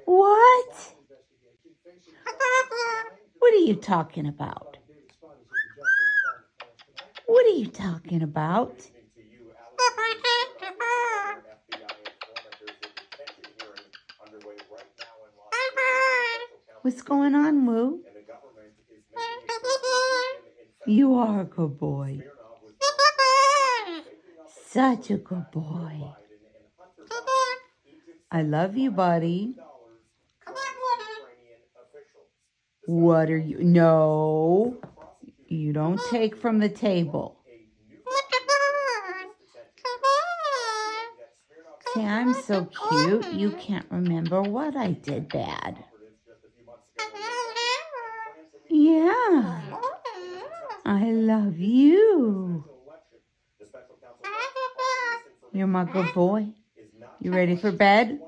What? What are you talking about? What are you talking about? What's going on, Woo? You are a good boy. Such a good boy. I love you, buddy. What are you? No, you don't take from the table. See, I'm so cute. You can't remember what I did bad. Yeah, I love you. You're my good boy. You ready for bed?